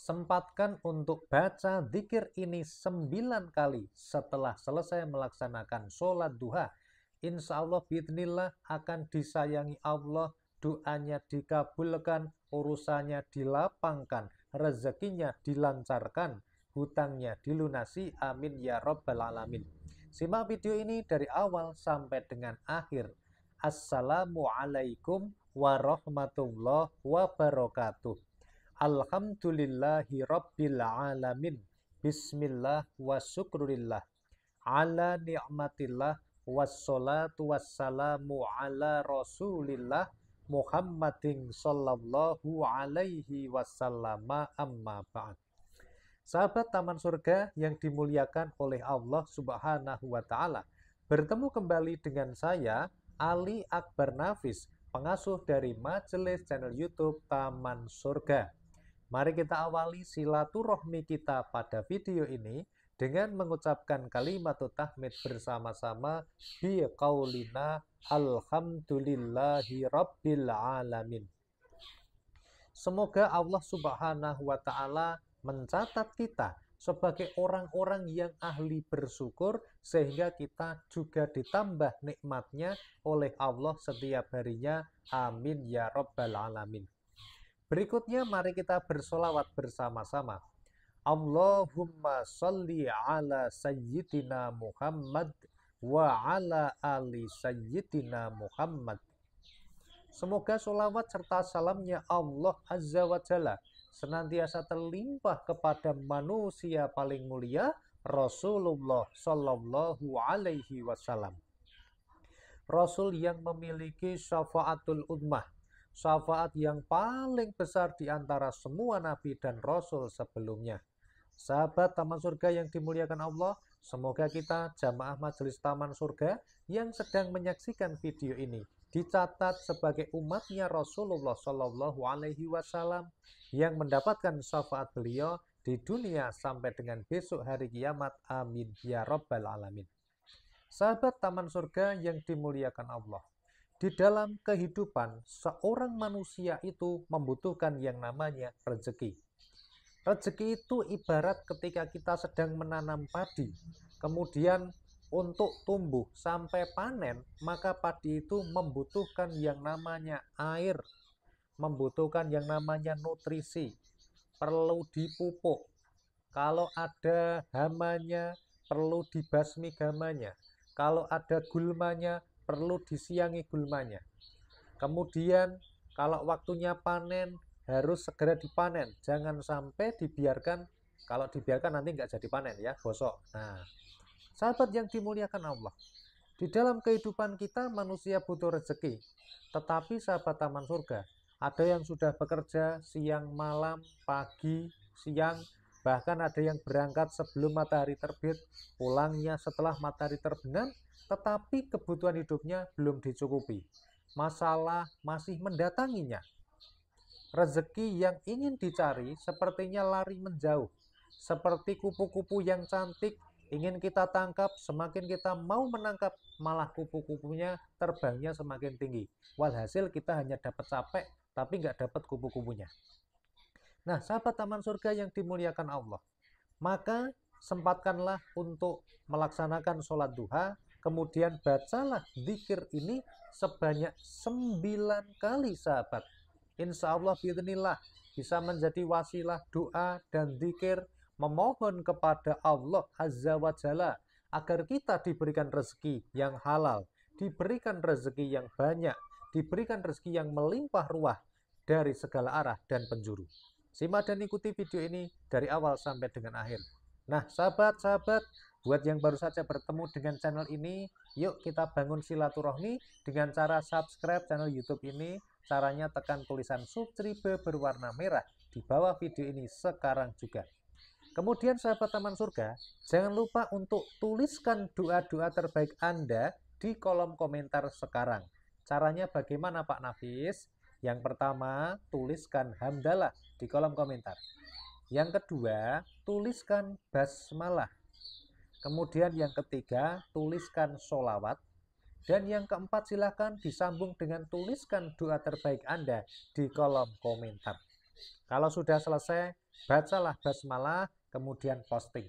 Sempatkan untuk baca dzikir ini 9 kali setelah selesai melaksanakan sholat duha. Insya Allah biidznillah akan disayangi Allah, doanya dikabulkan, urusannya dilapangkan, rezekinya dilancarkan, hutangnya dilunasi. Amin ya Rabbal Alamin. Simak video ini dari awal sampai dengan akhir. Assalamualaikum warahmatullahi wabarakatuh. Alhamdulillahi Rabbil Alamin. Bismillah wa syukurillah. Ala ni'matillah. Wassalatu wassalamu ala rasulillah Muhammadin sallallahu alaihi wasallam. Amma ba'd. Sahabat Taman Surga yang dimuliakan oleh Allah Subhanahu wa Ta'ala, bertemu kembali dengan saya, Ali Akbar Nafis, pengasuh dari majelis channel YouTube Taman Surga. Mari kita awali silaturahmi kita pada video ini dengan mengucapkan kalimat tahmid bersama-sama biqaulina alhamdulillahi rabbil alamin. Semoga Allah Subhanahu wa Ta'ala mencatat kita sebagai orang-orang yang ahli bersyukur, sehingga kita juga ditambah nikmatnya oleh Allah setiap harinya. Amin ya Rabbal Alamin. Berikutnya mari kita bersolawat bersama-sama. Allahumma sholli ala sayyidina Muhammad wa ala ali sayyidina Muhammad. Semoga sholawat serta salamnya Allah Azza wa Jalla senantiasa terlimpah kepada manusia paling mulia, Rasulullah Sallallahu Alaihi Wasallam. Rasul yang memiliki syafaatul ummah, syafaat yang paling besar di antara semua nabi dan rasul sebelumnya. Sahabat Taman Surga yang dimuliakan Allah, semoga kita jamaah majelis Taman Surga yang sedang menyaksikan video ini dicatat sebagai umatnya Rasulullah Shallallahu Alaihi Wasallam yang mendapatkan syafaat beliau di dunia sampai dengan besok hari kiamat. Amin ya Rabbal Alamin. Sahabat Taman Surga yang dimuliakan Allah, di dalam kehidupan seorang manusia itu membutuhkan yang namanya rezeki. Rezeki itu ibarat ketika kita sedang menanam padi, kemudian untuk tumbuh sampai panen, maka padi itu membutuhkan yang namanya air, membutuhkan yang namanya nutrisi, perlu dipupuk. Kalau ada hamanya, perlu dibasmi hamanya. Kalau ada gulmanya, perlu disiangi gulmanya. Kemudian kalau waktunya panen, harus segera dipanen. Jangan sampai dibiarkan. Kalau dibiarkan nanti nggak jadi panen ya, gosok. Nah, sahabat yang dimuliakan Allah, di dalam kehidupan kita manusia butuh rezeki. Tetapi sahabat Taman Surga, ada yang sudah bekerja siang malam, pagi, siang, bahkan ada yang berangkat sebelum matahari terbit, pulangnya setelah matahari terbenam, tetapi kebutuhan hidupnya belum dicukupi. Masalah masih mendatanginya. Rezeki yang ingin dicari sepertinya lari menjauh. Seperti kupu-kupu yang cantik, ingin kita tangkap, semakin kita mau menangkap, malah kupu-kupunya terbangnya semakin tinggi. Walhasil kita hanya dapat capek, tapi nggak dapat kupu-kupunya. Nah, sahabat Taman Surga yang dimuliakan Allah, maka sempatkanlah untuk melaksanakan sholat duha, kemudian bacalah dzikir ini sebanyak 9 kali sahabat. Insya Allah biidznillah bisa menjadi wasilah doa dan dzikir memohon kepada Allah Azza wa Jalla agar kita diberikan rezeki yang halal, diberikan rezeki yang banyak, diberikan rezeki yang melimpah ruah dari segala arah dan penjuru. Simak dan ikuti video ini dari awal sampai dengan akhir. Nah, sahabat-sahabat, buat yang baru saja bertemu dengan channel ini, yuk kita bangun silaturahmi dengan cara subscribe channel YouTube ini. Caranya tekan tulisan subscribe berwarna merah di bawah video ini sekarang juga. Kemudian sahabat Taman Surga, jangan lupa untuk tuliskan doa-doa terbaik Anda di kolom komentar sekarang. Caranya bagaimana Pak Nafis? Yang pertama, tuliskan hamdalah di kolom komentar. Yang kedua, tuliskan basmalah. Kemudian yang ketiga, tuliskan sholawat. Dan yang keempat, silahkan disambung dengan tuliskan doa terbaik Anda di kolom komentar. Kalau sudah selesai, bacalah basmalah, kemudian posting.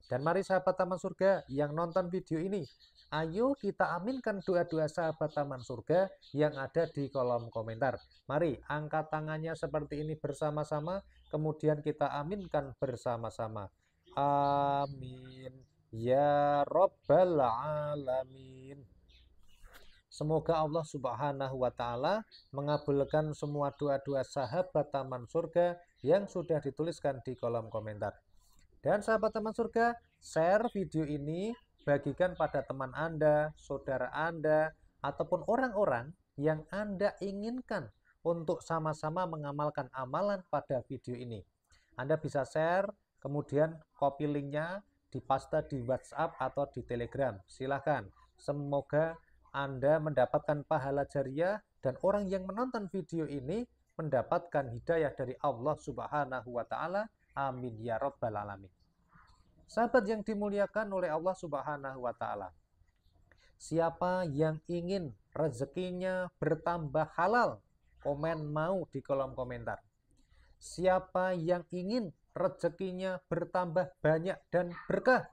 Dan mari sahabat Taman Surga yang nonton video ini, ayo kita aminkan doa-doa sahabat Taman Surga yang ada di kolom komentar. Mari angkat tangannya seperti ini bersama-sama, kemudian kita aminkan bersama-sama. Amin. Ya Rabbal Alamin. Semoga Allah Subhanahu wa Ta'ala mengabulkan semua doa-doa sahabat Taman Surga yang sudah dituliskan di kolom komentar. Dan sahabat Taman Surga, share video ini, bagikan pada teman Anda, saudara Anda, ataupun orang-orang yang Anda inginkan untuk sama-sama mengamalkan amalan pada video ini. Anda bisa share, kemudian copy linknya, dipaste di WhatsApp atau di Telegram. Silahkan. Semoga Anda mendapatkan pahala jariah dan orang yang menonton video ini mendapatkan hidayah dari Allah Subhanahu wa Ta'ala. Amin ya Rabbal Alamin. Sahabat yang dimuliakan oleh Allah Subhanahu wa Ta'ala, siapa yang ingin rezekinya bertambah halal, komen mau di kolom komentar. Siapa yang ingin rezekinya bertambah banyak dan berkah,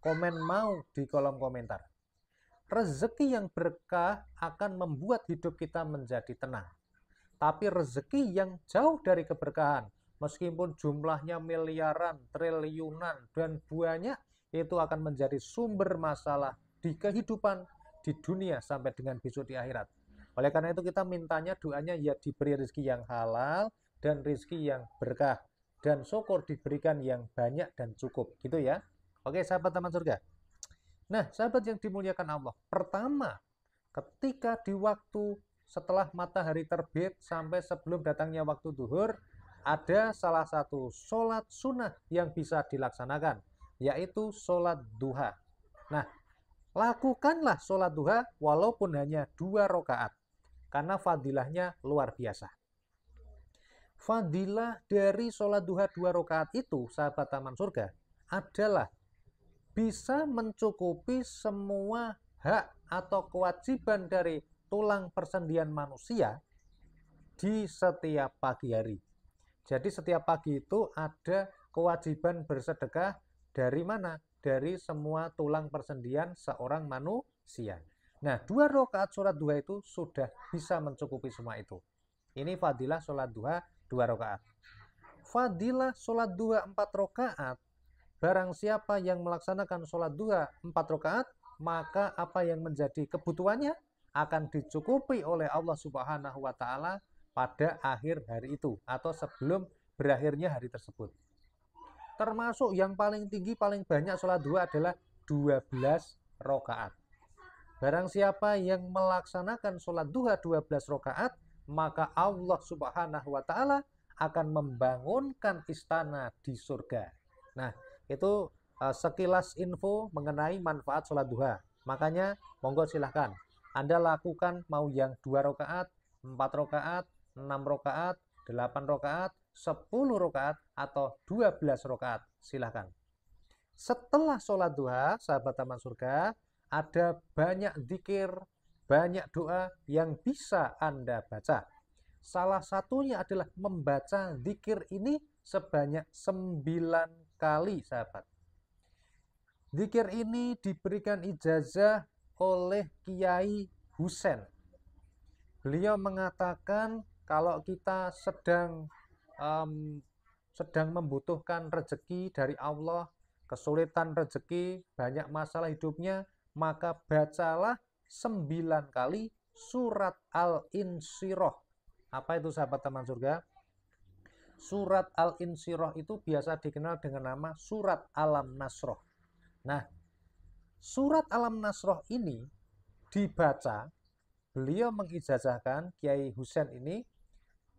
komen mau di kolom komentar. Rezeki yang berkah akan membuat hidup kita menjadi tenang. Tapi rezeki yang jauh dari keberkahan, meskipun jumlahnya miliaran, triliunan, dan banyak, itu akan menjadi sumber masalah di kehidupan, di dunia, sampai dengan besok di akhirat. Oleh karena itu kita mintanya doanya ya diberi rezeki yang halal, dan rezeki yang berkah. Dan syukur diberikan yang banyak dan cukup. Gitu ya. Oke sahabat Taman Surga. Nah sahabat yang dimuliakan Allah. Pertama, ketika di waktu setelah matahari terbit sampai sebelum datangnya waktu zuhur, ada salah satu sholat sunnah yang bisa dilaksanakan, yaitu sholat duha. Nah, lakukanlah sholat duha walaupun hanya 2 rakaat, karena fadilahnya luar biasa. Fadilah dari sholat duha 2 rakaat itu, sahabat Taman Surga, adalah bisa mencukupi semua hak atau kewajiban dari tulang persendian manusia di setiap pagi hari. Jadi setiap pagi itu ada kewajiban bersedekah dari mana? Dari semua tulang persendian seorang manusia. Nah, 2 rakaat sholat duha itu sudah bisa mencukupi semua itu. Ini fadilah sholat duha 2 rakaat. Fadilah sholat duha 4 rakaat. Barang siapa yang melaksanakan sholat duha 4 rakaat, maka apa yang menjadi kebutuhannya akan dicukupi oleh Allah Subhanahu wa Ta'ala pada akhir hari itu atau sebelum berakhirnya hari tersebut. Termasuk yang paling tinggi, paling banyak sholat duha adalah 12 rakaat. Barang siapa yang melaksanakan sholat duha 12 rakaat, maka Allah Subhanahu wa Ta'ala akan membangunkan istana di surga. Nah, itu sekilas info mengenai manfaat sholat duha. Makanya, monggo silahkan. Anda lakukan mau yang 2 rakaat, 4 rakaat, 6 rakaat, 8 rakaat, 10 rakaat, atau 12 rakaat. Silahkan. Setelah sholat duha, sahabat Taman Surga, ada banyak zikir, banyak doa yang bisa Anda baca. Salah satunya adalah membaca zikir ini sebanyak 9 kali, sahabat. Zikir ini diberikan ijazah oleh Kiai Husain. Beliau mengatakan kalau kita sedang membutuhkan rezeki dari Allah, kesulitan rezeki, banyak masalah hidupnya, maka bacalah 9 kali surat Al-Insyirah. Apa itu sahabat Taman Surga? Surat Al-Insyirah itu biasa dikenal dengan nama surat Alam Nasroh. Nah, surat Alam Nasroh ini dibaca, beliau mengijazahkan, Kiai Husain ini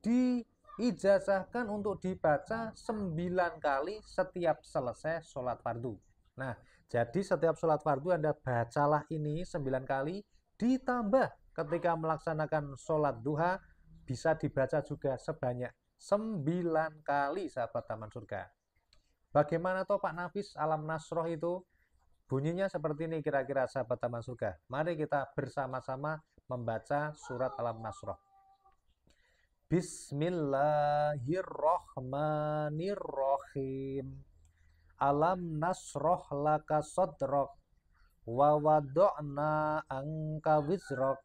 diijazahkan untuk dibaca 9 kali setiap selesai sholat fardu. Nah, jadi setiap sholat fardu Anda bacalah ini 9 kali, ditambah ketika melaksanakan sholat duha, bisa dibaca juga sebanyak 9 kali, sahabat Taman Surga. Bagaimana toh Pak Nafis Alam Nasroh itu? Bunyinya seperti ini kira-kira, sahabat Taman Surga. Mari kita bersama-sama membaca surat Alam Nasroh. Bismillahirrahmanirrahim. Alam nasroh laka sodrok wa wado'na angka wizrok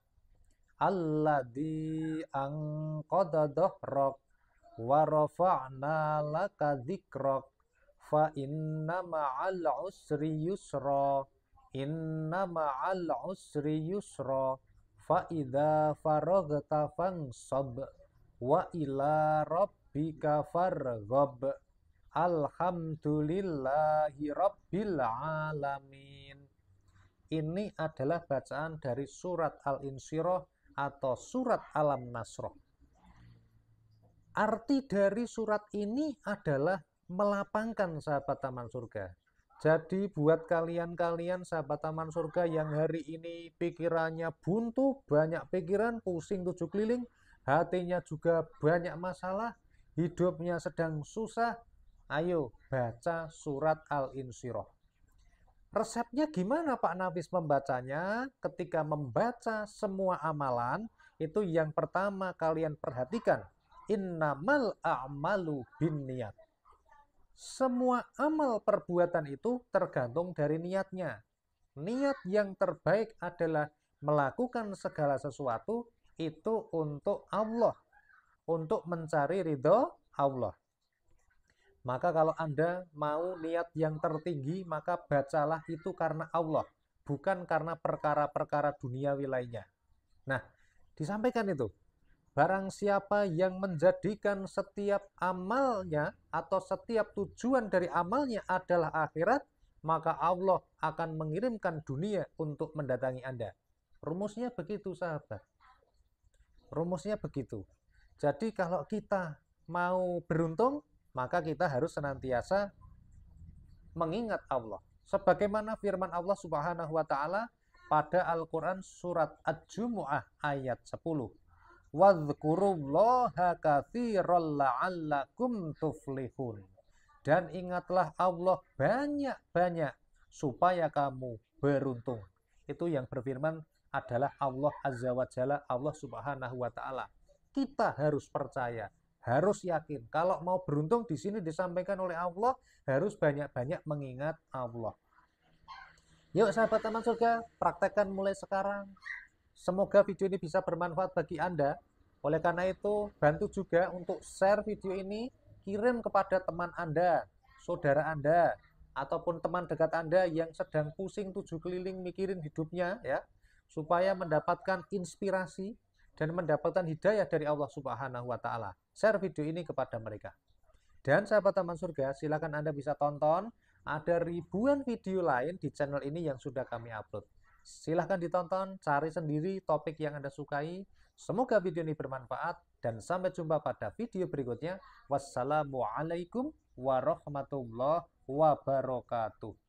alladzi angqada dhahrok wa rafa'na laka dzikrok fa inna ma'al usri yusra inna ma'al usri yusra fa idza faraghta fansab wa ila rabbika farghab. Alhamdulillahi rabbil alamin. Ini adalah bacaan dari surat Al-Insyirah atau surat Alam Nasroh. Arti dari surat ini adalah melapangkan sahabat taman surga. Jadi buat kalian-kalian sahabat taman surga yang hari ini pikirannya buntu, banyak pikiran, pusing tujuh keliling, hatinya juga banyak masalah, hidupnya sedang susah, ayo baca surat Al-Insyirah. Resepnya gimana Pak Nafis membacanya? Ketika membaca semua amalan, itu yang pertama kalian perhatikan. Innamal a'malu binniyat. Semua amal perbuatan itu tergantung dari niatnya. Niat yang terbaik adalah melakukan segala sesuatu itu untuk Allah. Untuk mencari ridho Allah. Maka kalau Anda mau niat yang tertinggi, maka bacalah itu karena Allah, bukan karena perkara-perkara duniawi lainnya. Nah, disampaikan itu, barang siapa yang menjadikan setiap amalnya atau setiap tujuan dari amalnya adalah akhirat, maka Allah akan mengirimkan dunia untuk mendatangi Anda. Rumusnya begitu, sahabat. Rumusnya begitu. Jadi kalau kita mau beruntung, maka kita harus senantiasa mengingat Allah. Sebagaimana firman Allah Subhanahu wa taala pada Al-Qur'an surat Ad-Jumu'ah ayat 10. Wadhkurullaha katsiran la'allakum tuflihun. Dan ingatlah Allah banyak-banyak supaya kamu beruntung. Itu yang berfirman adalah Allah Azza wa Jalla, Allah Subhanahu wa taala. Kita harus percaya, harus yakin. Kalau mau beruntung di sini disampaikan oleh Allah, harus banyak-banyak mengingat Allah. Yuk sahabat taman surga, praktekkan mulai sekarang. Semoga video ini bisa bermanfaat bagi Anda. Oleh karena itu, bantu juga untuk share video ini, kirim kepada teman Anda, saudara Anda, ataupun teman dekat Anda yang sedang pusing tujuh keliling mikirin hidupnya, ya, supaya mendapatkan inspirasi dan mendapatkan hidayah dari Allah Subhanahu wa taala. Share video ini kepada mereka. Dan sahabat taman surga, silakan Anda bisa tonton, ada ribuan video lain di channel ini yang sudah kami upload. Silahkan ditonton, cari sendiri topik yang Anda sukai. Semoga video ini bermanfaat dan sampai jumpa pada video berikutnya. Wassalamualaikum warahmatullahi wabarakatuh.